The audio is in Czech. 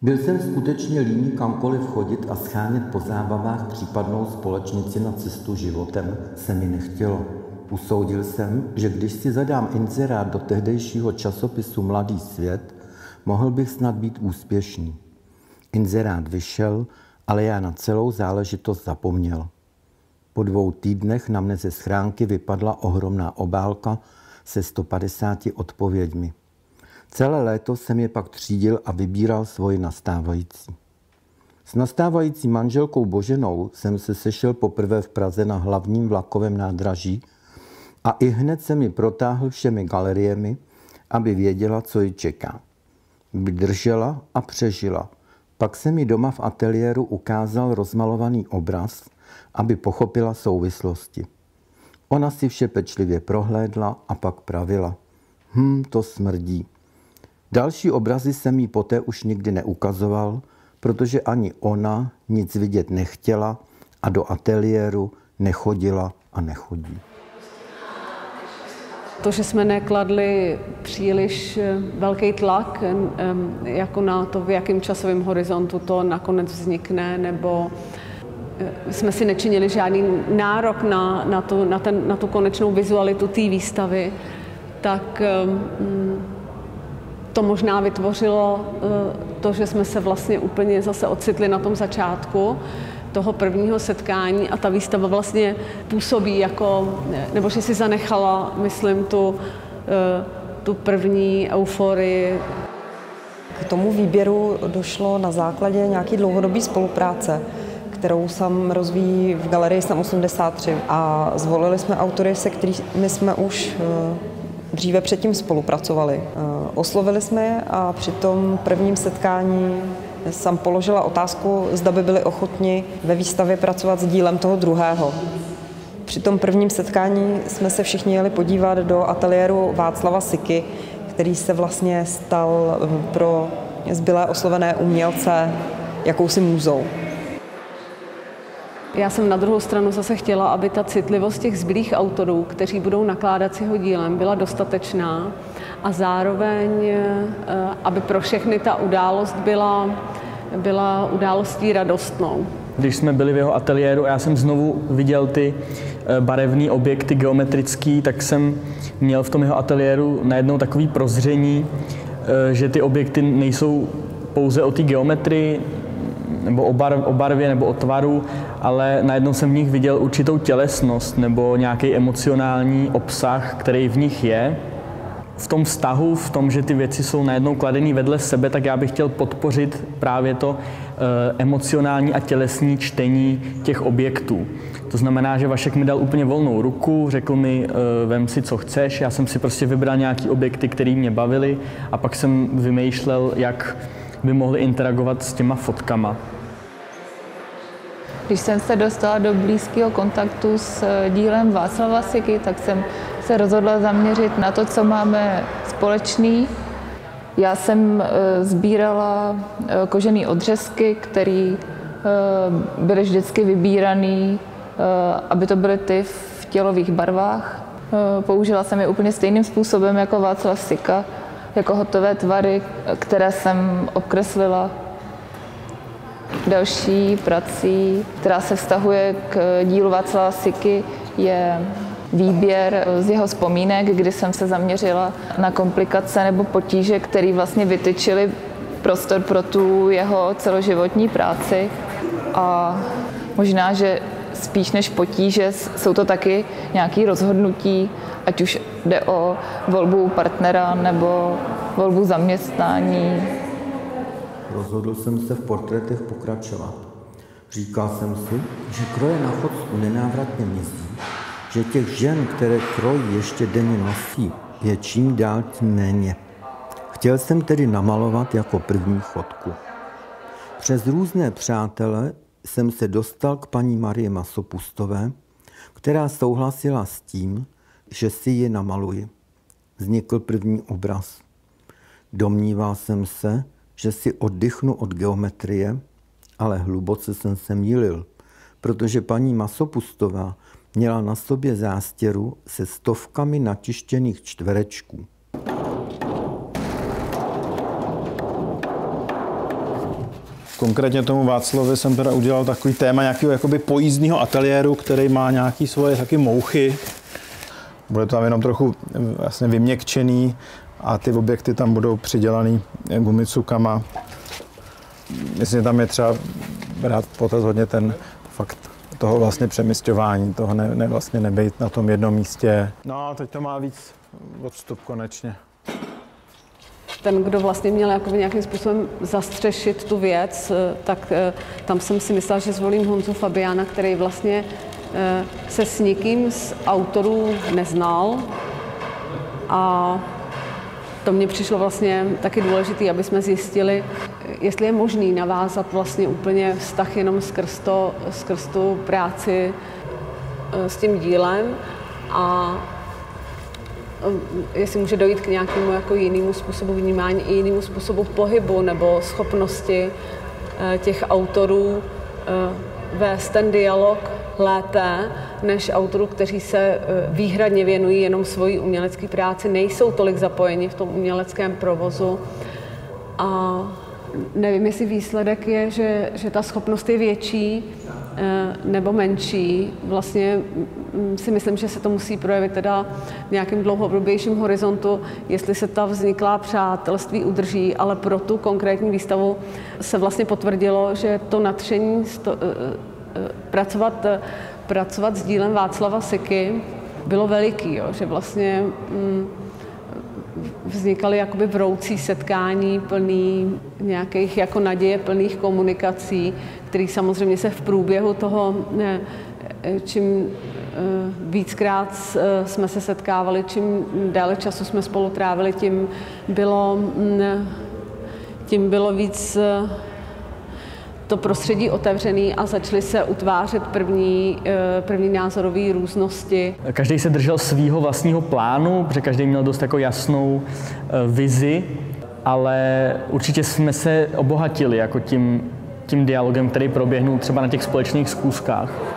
Byl jsem skutečně líný kamkoliv chodit a shánět po zábavách případnou společnici na cestu životem se mi nechtělo. Usoudil jsem, že když si zadám inzerát do tehdejšího časopisu Mladý svět, mohl bych snad být úspěšný. Inzerát vyšel, ale já na celou záležitost zapomněl. Po 2 týdnech na mne ze schránky vypadla ohromná obálka se 150 odpověďmi. Celé léto jsem je pak třídil a vybíral svoji nastávající. S nastávající manželkou Boženou jsem se sešel poprvé v Praze na hlavním vlakovém nádraží a i hned se mi protáhl všemi galeriemi, aby věděla, co ji čeká. Vydržela a přežila. Pak se mi doma v ateliéru ukázal rozmalovaný obraz, aby pochopila souvislosti. Ona si vše pečlivě prohlédla a pak pravila. To smrdí. Další obrazy jsem jí poté už nikdy neukazoval, protože ani ona nic vidět nechtěla a do ateliéru nechodila a nechodí. To, že jsme nekladli příliš velký tlak jako na to, v jakém časovém horizontu to nakonec vznikne, nebo jsme si nečinili žádný nárok na tu konečnou vizualitu té výstavy, tak to možná vytvořilo to, že jsme se vlastně úplně zase ocitli na tom začátku toho prvního setkání a ta výstava vlastně působí jako, nebo že si zanechala, myslím, tu první euforii. K tomu výběru došlo na základě nějaké dlouhodobé spolupráce, kterou SAM rozvíjí v galerii SAM 83. A zvolili jsme autory, se kterými jsme už dříve předtím spolupracovali. Oslovili jsme je a při tom prvním setkání SAM položila otázku, zda by byli ochotni ve výstavě pracovat s dílem toho druhého. Při tom prvním setkání jsme se všichni jeli podívat do ateliéru Václava Siky, který se vlastně stal pro zbylé oslovené umělce jakousi můzou. Já jsem na druhou stranu zase chtěla, aby ta citlivost těch zbylých autorů, kteří budou nakládat s jeho dílem, byla dostatečná a zároveň, aby pro všechny ta událost byla událostí radostnou. Když jsme byli v jeho ateliéru a já jsem znovu viděl ty barevné objekty geometrické, tak jsem měl v tom jeho ateliéru najednou takový prozření, že ty objekty nejsou pouze o té geometrii, nebo o barvě, nebo o tvaru, ale najednou jsem v nich viděl určitou tělesnost nebo nějaký emocionální obsah, který v nich je. V tom vztahu, v tom, že ty věci jsou najednou kladený vedle sebe, tak já bych chtěl podpořit právě to emocionální a tělesní čtení těch objektů. To znamená, že Vašek mi dal úplně volnou ruku, řekl mi, vem si, co chceš. Já jsem si prostě vybral nějaký objekty, které mě bavily a pak jsem vymýšlel, jak by mohli interagovat s těma fotkama. Když jsem se dostala do blízkého kontaktu s dílem Václava Siky, tak jsem se rozhodla zaměřit na to, co máme společný. Já jsem sbírala kožené odřezky, které byly vždycky vybírané, aby to byly ty v tělových barvách. Použila jsem je úplně stejným způsobem jako Václav Sika, jako hotové tvary, které jsem obkreslila. Další prací, která se vztahuje k dílu Václava Siky, je výběr z jeho vzpomínek, kdy jsem se zaměřila na komplikace nebo potíže, které vlastně vytyčily prostor pro tu jeho celoživotní práci. A možná, že spíš než potíže jsou to taky nějaké rozhodnutí, ať už jde o volbu partnera nebo volbu zaměstnání. Rozhodl jsem se v portrétech pokračovat. Říkal jsem si, že kroje na Chodsku nenávratně mizí, že těch žen, které kroj ještě denně nosí, je čím dál tím méně. Chtěl jsem tedy namalovat jako první fotku. Přes různé přátele jsem se dostal k paní Marii Masopustové, která souhlasila s tím, že si ji namaluji. Vznikl první obraz. Domníval jsem se, že si oddychnu od geometrie, ale hluboce jsem se mýlil, protože paní Masopustová měla na sobě zástěru se stovkami natištěných čtverečků. Konkrétně tomu Václavovi jsem teda udělal takový téma nějakého jakoby pojízdního ateliéru, který má nějaký svoje taky mouchy. Bude to tam jenom trochu vlastně vyměkčený a ty objekty tam budou přidělaný gumicukama. Myslím, že tam je třeba brát potaz hodně ten fakt toho vlastně přemisťování, toho vlastně nebejt na tom jednom místě. No a teď to má víc odstup konečně. Ten, kdo vlastně měl jakoby nějakým způsobem zastřešit tu věc, tak tam jsem si myslela, že zvolím Honzu Fabiána, který vlastně se s nikým z autorů neznal. A to mně přišlo vlastně taky důležité, aby jsme zjistili, jestli je možný navázat vlastně úplně vztah jenom skrz tu práci s tím dílem a jestli může dojít k nějakému jako jinému způsobu vnímání i jinému způsobu pohybu nebo schopnosti těch autorů vést ten dialog lépe než autorů, kteří se výhradně věnují jenom svojí umělecké práci, nejsou tolik zapojeni v tom uměleckém provozu. A nevím, jestli výsledek je, že ta schopnost je větší nebo menší. Vlastně si myslím, že se to musí projevit teda v nějakém dlouhodobějším horizontu, jestli se ta vzniklá přátelství udrží, ale pro tu konkrétní výstavu se vlastně potvrdilo, že to nadšení pracovat s dílem Václava Siky bylo veliký, jo, že vlastně vznikaly jakoby vroucí setkání plný nějakých jako naděje plných komunikací, které samozřejmě se v průběhu toho, čím víckrát jsme se setkávali, čím déle času jsme spolu trávili, tím bylo víc to prostředí otevřený a začaly se utvářet první názorové různosti. Každý se držel svýho vlastního plánu, protože každý měl dost jako jasnou vizi, ale určitě jsme se obohatili jako tím dialogem, který proběhnul třeba na těch společných schůzkách.